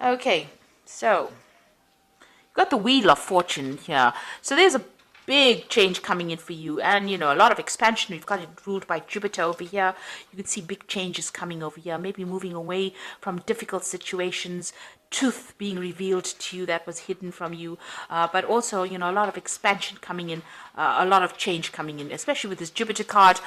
Okay, so got the Wheel of Fortune here. So there's a big change coming in for you, and a lot of expansion. We've got it ruled by Jupiter over here. You can see big changes coming over here, maybe moving away from difficult situations, truth being revealed to you that was hidden from you, but also a lot of expansion coming in, a lot of change coming in, especially with this Jupiter card.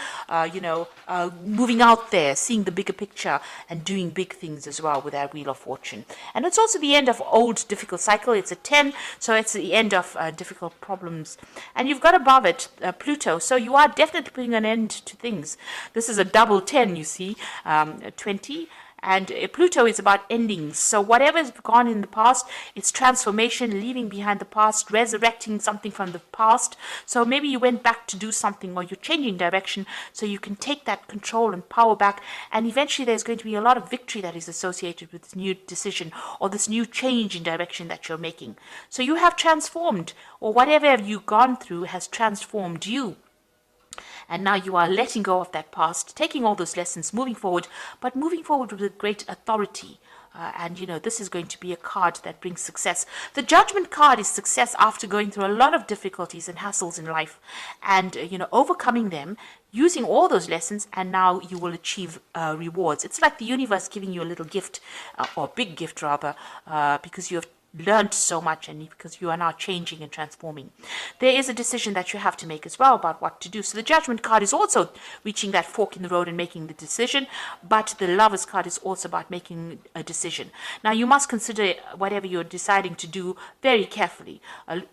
Moving out there, seeing the bigger picture, and doing big things as well with that Wheel of Fortune. And it's also the end of old difficult cycle. It's a 10, so it's the end of difficult problems. And you've got above it Pluto, so you are definitely putting an end to things. This is a double 10, you see, 20. And Pluto is about endings. So whatever has gone in the past, it's transformation, leaving behind the past, resurrecting something from the past. So maybe you went back to do something, or you're changing direction so you can take that control and power back. And eventually there's going to be a lot of victory that is associated with this new decision or this new change in direction that you're making. So you have transformed, or whatever you've gone through has transformed you. And now you are letting go of that past, taking all those lessons, moving forward, but moving forward with great authority. And this is going to be a card that brings success. The Judgment card is success after going through a lot of difficulties and hassles in life, and overcoming them, using all those lessons, and now you will achieve rewards. It's like the universe giving you a little gift, or big gift rather, because you have learned so much, and because you are now changing and transforming. There is a decision that you have to make as well about what to do. So the Judgment card is also reaching that fork in the road and making the decision, but the Lovers card is also about making a decision. Now you must consider whatever you're deciding to do very carefully.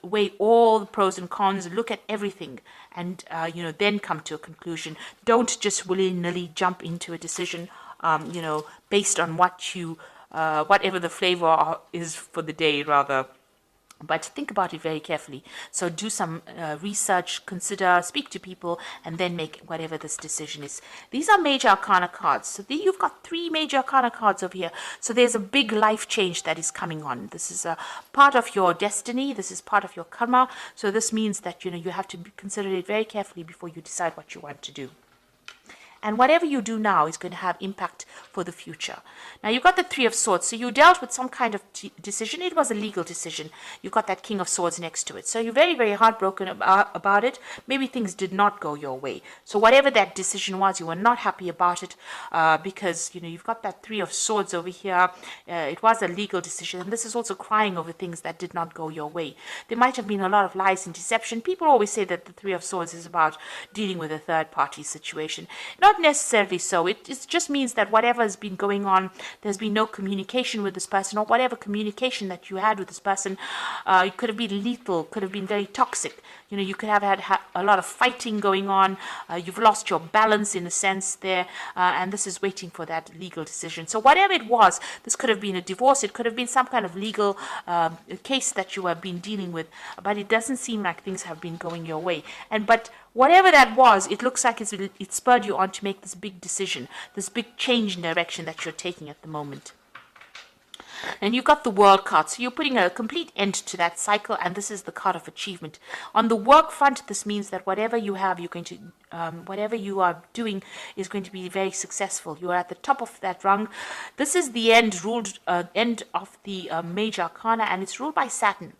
Weigh all the pros and cons, look at everything, and then come to a conclusion. Don't just willy-nilly jump into a decision based on what you whatever the flavor is for the day, rather. But think about it very carefully. So do some research, consider, speak to people, and then make whatever this decision is. These are major arcana cards. So you've got 3 major arcana cards over here. So there's a big life change that is coming on. This is a part of your destiny. This is part of your karma. So this means that you have to consider it very carefully before you decide what you want to do. And whatever you do now is going to have impact for the future. Now, you've got the 3 of Swords. So you dealt with some kind of decision. It was a legal decision. You've got that King of Swords next to it. So you're very, very heartbroken about it. Maybe things did not go your way. So whatever that decision was, you were not happy about it because, you've got that 3 of Swords over here. It was a legal decision. And this is also crying over things that did not go your way. There might have been a lot of lies and deception. People always say that the 3 of Swords is about dealing with a third-party situation. Not necessarily so. It just means that whatever has been going on, there's been no communication with this person, or whatever communication that you had with this person, it could have been lethal, could have been very toxic. You could have had a lot of fighting going on. You've lost your balance in a sense there, and this is waiting for that legal decision. So whatever it was, this could have been a divorce. It could have been some kind of legal case that you have been dealing with, but it doesn't seem like things have been going your way. But whatever that was, it looks like it spurred you on to make this big decision, this big change in direction that you're taking at the moment. And you've got the World card, so you're putting a complete end to that cycle, and this is the card of achievement. On the work front, this means that whatever you have, you're going to, whatever you are doing is going to be very successful. You are at the top of that rung. This is the end of the major arcana, and it's ruled by Saturn.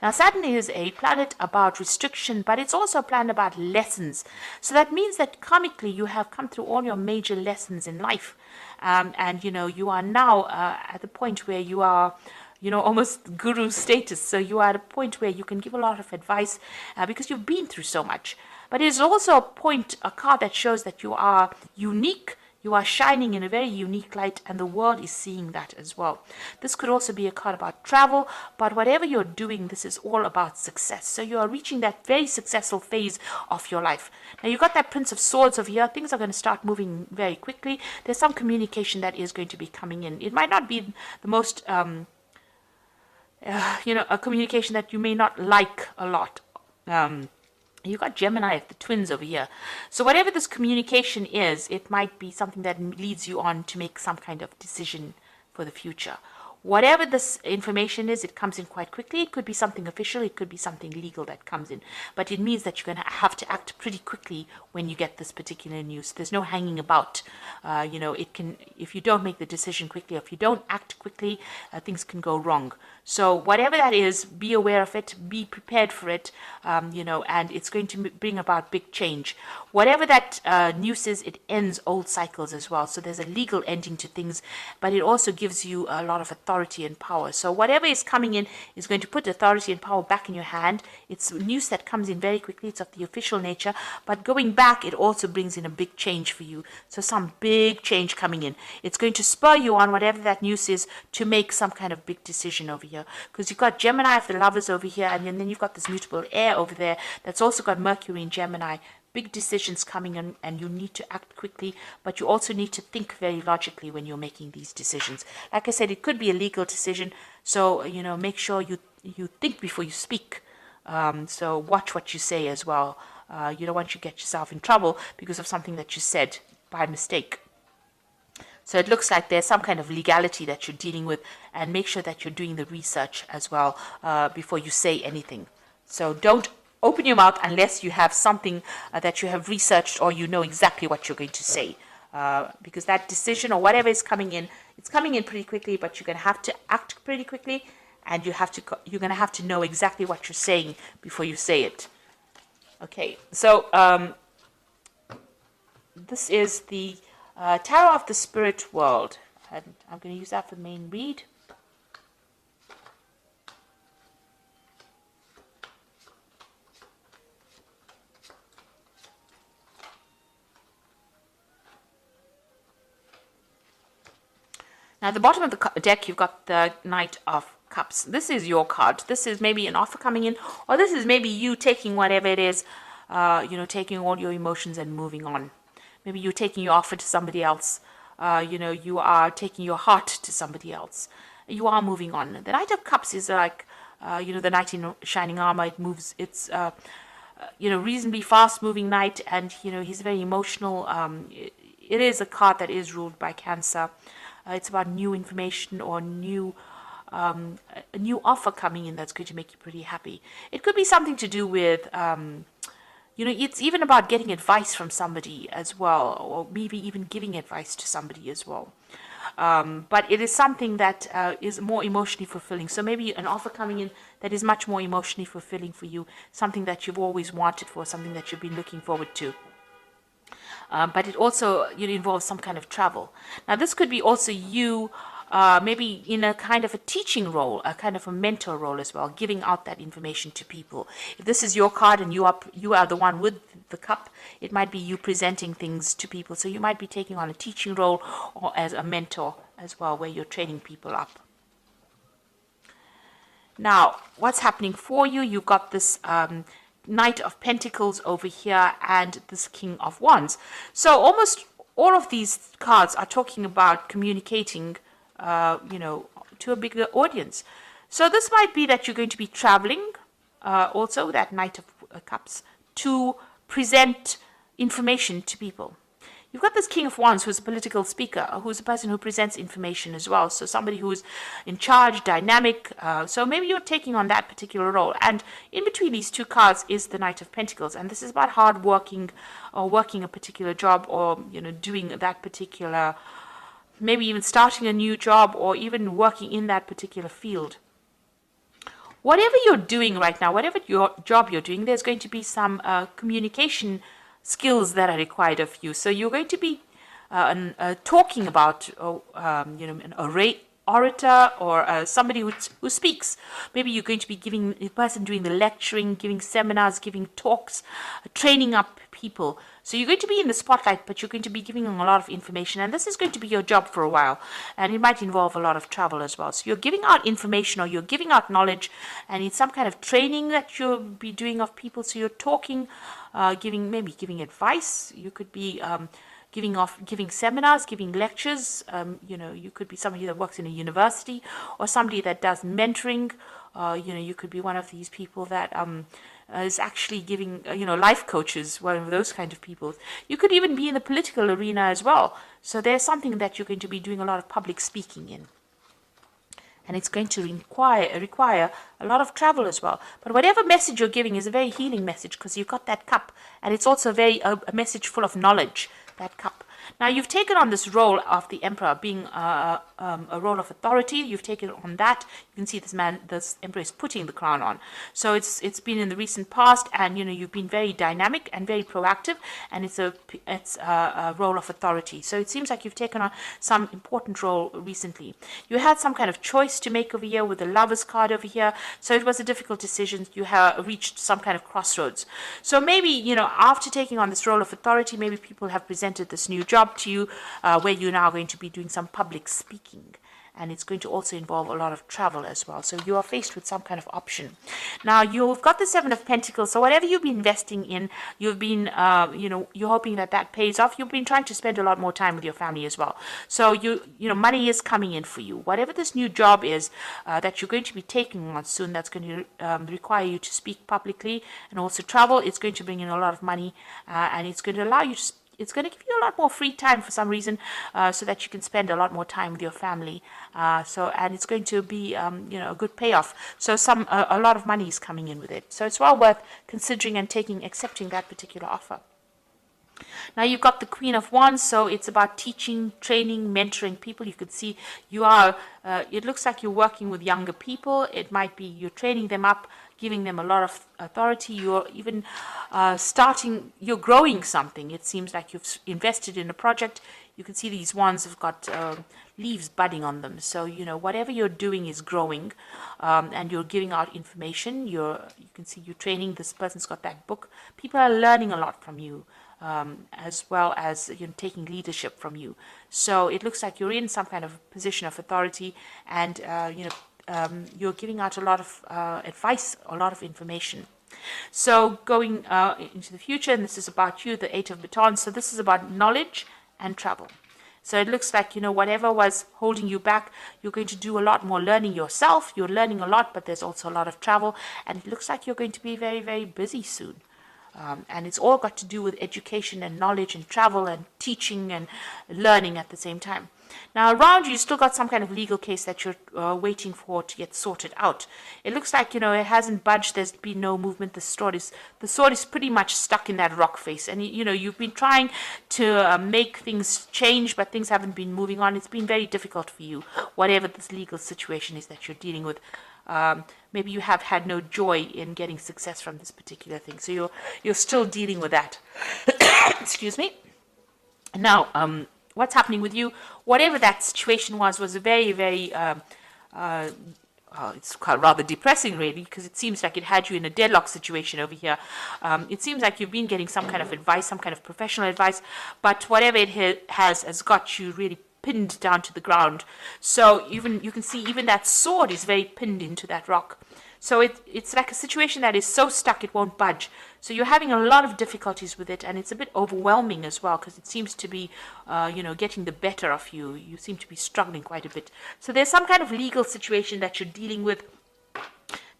Now, Saturn is a planet about restriction, but it's also a planet about lessons. So that means that karmically you have come through all your major lessons in life. And you are now at the point where you are, almost guru status. So you are at a point where you can give a lot of advice because you've been through so much. But it is also a card that shows that you are unique. You are shining in a very unique light, and the world is seeing that as well. This could also be a card about travel, but whatever you're doing, this is all about success. So you are reaching that very successful phase of your life. Now, you've got that Prince of Swords over here. Things are going to start moving very quickly. There's some communication that is going to be coming in. It might not be the most, a communication that you may not like a lot. You've got Gemini, the twins over here. So whatever this communication is, it might be something that leads you on to make some kind of decision for the future. whatever this information is, it comes in quite quickly. It could be something official, it could be something legal that comes in, but it means that you're going to have to act pretty quickly when you get this particular news. There's no hanging about. It can, if you don't make the decision quickly, or if you don't act quickly, things can go wrong. So whatever that is, be aware of it, be prepared for it, and it's going to bring about big change. Whatever that news is, it ends old cycles as well. So there's a legal ending to things, but it also gives you a lot of authority and power. So whatever is coming in is going to put authority and power back in your hand. It's news that comes in very quickly. It's of the official nature, but going back, it also brings in a big change for you. So some big change coming in. It's going to spur you on, whatever that news is, to make some kind of big decision over here. Because you've got Gemini of the Lovers over here, and then you've got this mutable air over there that's also got Mercury in Gemini. Big decisions coming in, and you need to act quickly, but you also need to think very logically when you're making these decisions. Like I said, it could be a legal decision, so make sure you think before you speak. So watch what you say as well. You don't want to get yourself in trouble because of something that you said by mistake. So it looks like there's some kind of legality that you're dealing with, and make sure that you're doing the research as well before you say anything. So don't open your mouth unless you have something that you have researched, or you know exactly what you're going to say. Because that decision or whatever is coming in, it's coming in pretty quickly, but you're going to have to act pretty quickly, and you're going to have to know exactly what you're saying before you say it. Okay, so this is the Tarot of the Spirit World, and I'm going to use that for the main read. Now, at the bottom of the deck, you've got the Knight of Cups. This is your card. This is maybe an offer coming in, or this is maybe you taking whatever it is, taking all your emotions and moving on. Maybe you're taking your offer to somebody else. You are taking your heart to somebody else. You are moving on. The Knight of Cups is like, the knight in shining armor. It moves. It's, reasonably fast-moving knight, and he's very emotional. It is a card that is ruled by Cancer. It's about new information or a new offer coming in that's going to make you pretty happy. It could be something to do with, it's even about getting advice from somebody as well, or maybe even giving advice to somebody as well. But it is something that is more emotionally fulfilling. So maybe an offer coming in that is much more emotionally fulfilling for you, something that you've always wanted for, something that you've been looking forward to. But it also involves some kind of travel. Now, this could be also you maybe in a kind of a teaching role, a kind of a mentor role as well, giving out that information to people. If this is your card and you are the one with the cup, it might be you presenting things to people. So you might be taking on a teaching role or as a mentor as well, where you're training people up. Now, what's happening for you? You've got this Knight of Pentacles over here and this King of Wands. So almost all of these cards are talking about communicating, to a bigger audience. So this might be that you're going to be traveling, also that Knight of Cups, to present information to people. You've got this King of Wands, who's a political speaker, who's a person who presents information as well. So somebody who's in charge, dynamic. So maybe you're taking on that particular role. And in between these two cards is the Knight of Pentacles. And this is about hard working, or working a particular job, or, doing that particular, maybe even starting a new job, or even working in that particular field. Whatever you're doing right now, whatever your job you're doing, there's going to be some communication skills that are required of you. So you're going to be talking about, an orator, or somebody who speaks. Maybe you're going to be giving a person doing the lecturing, giving seminars, giving talks, training up people. So you're going to be in the spotlight, but you're going to be giving them a lot of information, and this is going to be your job for a while, and it might involve a lot of travel as well. So you're giving out information, or you're giving out knowledge, and it's some kind of training that you'll be doing of people. So you're talking, giving advice. You could be giving seminars, giving lectures. You could be somebody that works in a university, or somebody that does mentoring. You could be one of these people that is actually giving, life coaches, one of those kind of people. You could even be in the political arena as well. So there's something that you're going to be doing a lot of public speaking in. and it's going to require a lot of travel as well. But whatever message you're giving is a very healing message, because you've got that cup, and it's also a message full of knowledge, that cup. Now, you've taken on this role of the emperor, being a role of authority. You've taken on that. You can see this emperor is putting the crown on. So it's been in the recent past, and you've been very dynamic and very proactive, and it's a role of authority. So it seems like you've taken on some important role recently. You had some kind of choice to make over here with the Lovers card over here. So it was a difficult decision. You have reached some kind of crossroads. So maybe, after taking on this role of authority, maybe people have presented this new job to you, where you're now going to be doing some public speaking, and it's going to also involve a lot of travel as well. So you are faced with some kind of option. Now, you've got the Seven of Pentacles, so whatever you've been investing in, you've been you're hoping that pays off. You've been trying to spend a lot more time with your family as well. So money is coming in for you. Whatever this new job is that you're going to be taking on soon, that's going to require you to speak publicly and also travel. It's going to bring in a lot of money, and it's going to allow you to it's going to give you a lot more free time for some reason, so that you can spend a lot more time with your family. And it's going to be, a good payoff. So a lot of money is coming in with it. So it's well worth considering and accepting that particular offer. Now, you've got the Queen of Wands, so it's about teaching, training, mentoring people. You could see it looks like you're working with younger people. It might be you're training them up, giving them a lot of authority. You're even you're growing something. It seems like you've invested in a project. You can see these wands have got leaves budding on them. So, whatever you're doing is growing, and you're giving out information. You can see you're training. This person's got that book. People are learning a lot from you, as well as taking leadership from you. So it looks like you're in some kind of position of authority, and you're giving out a lot of advice, a lot of information. So going into the future, and this is about you, the Eight of Batons. So this is about knowledge and travel. So it looks like, whatever was holding you back, you're going to do a lot more learning yourself. You're learning a lot, but there's also a lot of travel. And it looks like you're going to be very, very busy soon. And it's all got to do with education and knowledge and travel and teaching and learning at the same time. Now, around you still got some kind of legal case that you're waiting for to get sorted out. It looks like, it hasn't budged. There's been no movement. The sword is pretty much stuck in that rock face. And, you've been trying to make things change, but things haven't been moving on. It's been very difficult for you, whatever this legal situation is that you're dealing with. Maybe you have had no joy in getting success from this particular thing. So you're still dealing with that. Excuse me. Now, what's happening with you, whatever that situation was a very, very, it's rather depressing, really, because it seems like it had you in a deadlock situation over here. It seems like you've been getting some kind of advice, some kind of professional advice, but whatever it has got you really pinned down to the ground. So you can see even that sword is very pinned into that rock. So it's like a situation that is so stuck it won't budge. So you're having a lot of difficulties with it, and it's a bit overwhelming as well, because it seems to be, getting the better of you. You seem to be struggling quite a bit. So there's some kind of legal situation that you're dealing with,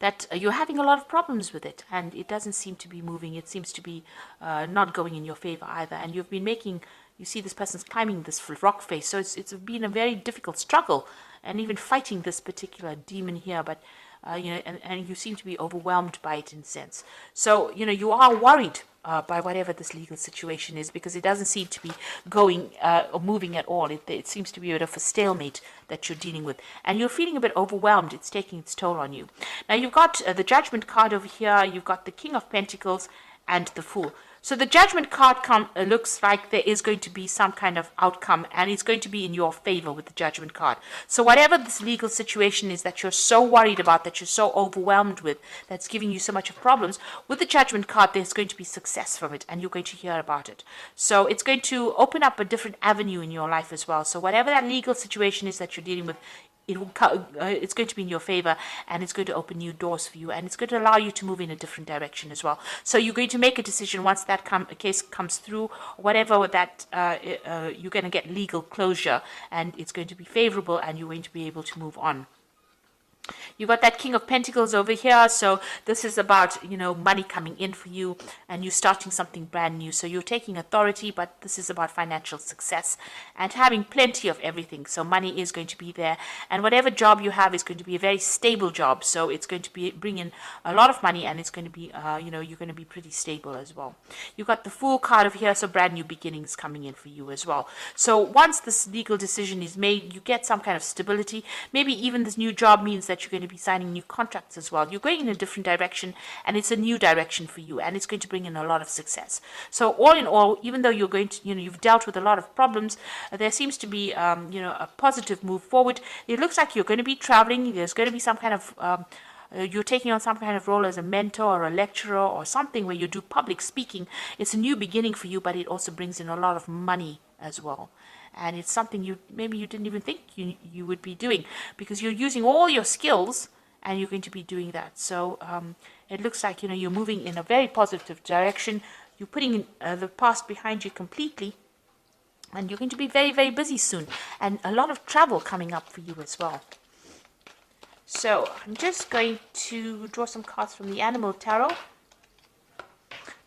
that you're having a lot of problems with it, and it doesn't seem to be moving. It seems to be not going in your favor either. And you've been you see this person's climbing this rock face. So it's been a very difficult struggle, and even fighting this particular demon here, but and you seem to be overwhelmed by it in a sense. So, you are worried by whatever this legal situation is, because it doesn't seem to be going or moving at all. It seems to be a bit of a stalemate that you're dealing with. And you're feeling a bit overwhelmed. It's taking its toll on you. Now, you've got the Judgment card over here. You've got the King of Pentacles and the Fool. So the Judgment card looks like there is going to be some kind of outcome, and it's going to be in your favor with the Judgment card. So whatever this legal situation is that you're so worried about, that you're so overwhelmed with, that's giving you so much of problems, with the Judgment card, there's going to be success from it, and you're going to hear about it. So it's going to open up a different avenue in your life as well. So whatever that legal situation is that you're dealing with, it's going to be in your favor, and it's going to open new doors for you, and it's going to allow you to move in a different direction as well. So you're going to make a decision once that case comes through, whatever that you're going to get legal closure, and it's going to be favorable, and you're going to be able to move on. You got that King of Pentacles over here. So this is about, money coming in for you and you starting something brand new. So you're taking authority, but this is about financial success and having plenty of everything. So money is going to be there. And whatever job you have is going to be a very stable job. So it's going to be bring in a lot of money and it's going to be, you're going to be pretty stable as well. You got the Fool card over here. So brand new beginnings coming in for you as well. So once this legal decision is made, you get some kind of stability. Maybe even this new job means that you're going to be signing new contracts as well. You're going in a different direction and it's a new direction for you and it's going to bring in a lot of success. So all in all, even though you're going to, you've dealt with a lot of problems, there seems to be, a positive move forward. It looks like you're going to be traveling. There's going to be some kind of, you're taking on some kind of role as a mentor or a lecturer or something where you do public speaking. It's a new beginning for you, but it also brings in a lot of money as well. And it's something maybe you didn't even think you would be doing because you're using all your skills and you're going to be doing that. So it looks like, you're moving in a very positive direction. You're putting the past behind you completely. And you're going to be very, very busy soon. And a lot of travel coming up for you as well. So I'm just going to draw some cards from the Animal Tarot.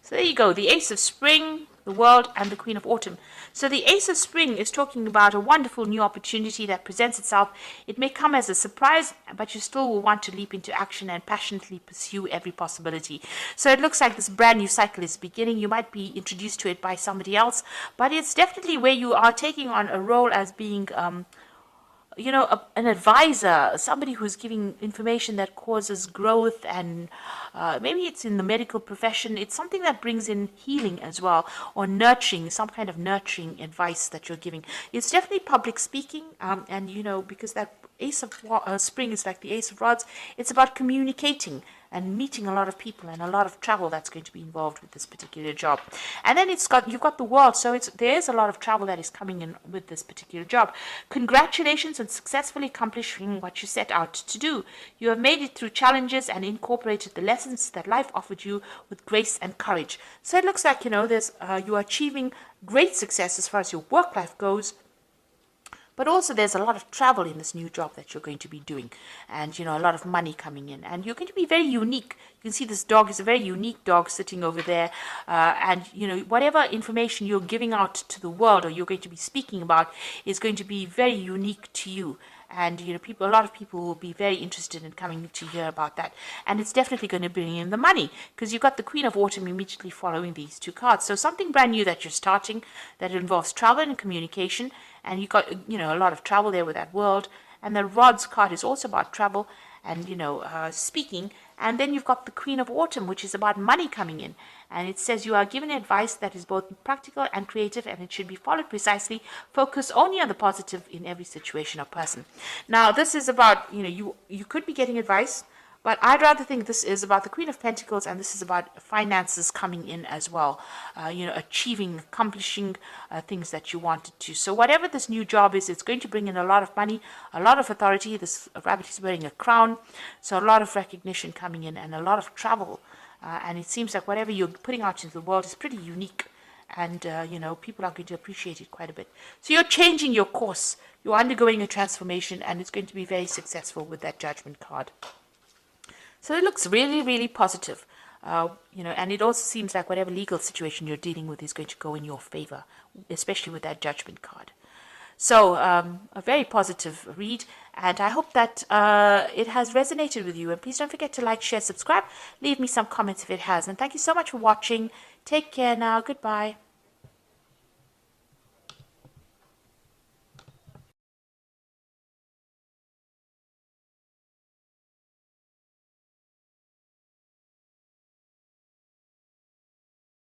So there you go. The Ace of Spring, the World, and the Queen of Autumn. So the Ace of Spring is talking about a wonderful new opportunity that presents itself. It may come as a surprise, but you still will want to leap into action and passionately pursue every possibility. So it looks like this brand new cycle is beginning. You might be introduced to it by somebody else, but it's definitely where you are taking on a role as being an advisor, somebody who's giving information that causes growth, and maybe it's in the medical profession. It's something that brings in healing as well, or nurturing, some kind of nurturing advice that you're giving. It's definitely public speaking, and because that Ace of Spring is like the Ace of Rods, it's about communicating and meeting a lot of people and a lot of travel that's going to be involved with this particular job. And then you've got the World, so there's a lot of travel that is coming in with this particular job. Congratulations on successfully accomplishing what you set out to do. You have made it through challenges and incorporated the lessons that life offered you with grace and courage. So it looks like, you are achieving great success as far as your work life goes. But also there's a lot of travel in this new job that you're going to be doing. And, a lot of money coming in. And you're going to be very unique. You can see this dog is a very unique dog sitting over there. And, whatever information you're giving out to the world or you're going to be speaking about is going to be very unique to you. And, a lot of people will be very interested in coming to hear about that. And it's definitely going to bring in the money because you've got the Queen of Autumn immediately following these two cards. So something brand new that you're starting that involves travel and communication. And you've got, a lot of travel there with that World. And the Rods card is also about travel and, speaking. And then you've got the Queen of Autumn, which is about money coming in. And it says you are given advice that is both practical and creative, and it should be followed precisely. Focus only on the positive in every situation or person. Now, this is about, you could be getting advice, but I'd rather think this is about the Queen of Pentacles, and this is about finances coming in as well. Achieving, accomplishing things that you wanted to. So whatever this new job is, it's going to bring in a lot of money, a lot of authority. This rabbit is wearing a crown, so a lot of recognition coming in and a lot of travel. And it seems like whatever you're putting out into the world is pretty unique. And, people are going to appreciate it quite a bit. So you're changing your course. You're undergoing a transformation, and it's going to be very successful with that Judgment card. So it looks really, really positive. And it also seems like whatever legal situation you're dealing with is going to go in your favor, especially with that Judgment card. So a very positive read, and I hope that it has resonated with you. And please don't forget to like, share, subscribe. Leave me some comments if it has. And thank you so much for watching. Take care now. Goodbye.